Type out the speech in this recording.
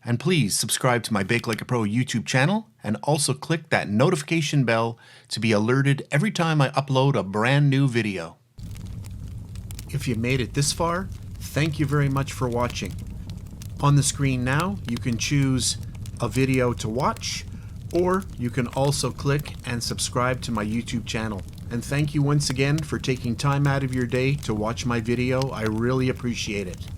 And please subscribe to my BakeLikeAPro YouTube channel and also click that notification bell to be alerted every time I upload a brand new video. If you made it this far, thank you very much for watching. On the screen now, you can choose a video to watch, or you can also click and subscribe to my YouTube channel. And thank you once again for taking time out of your day to watch my video. I really appreciate it.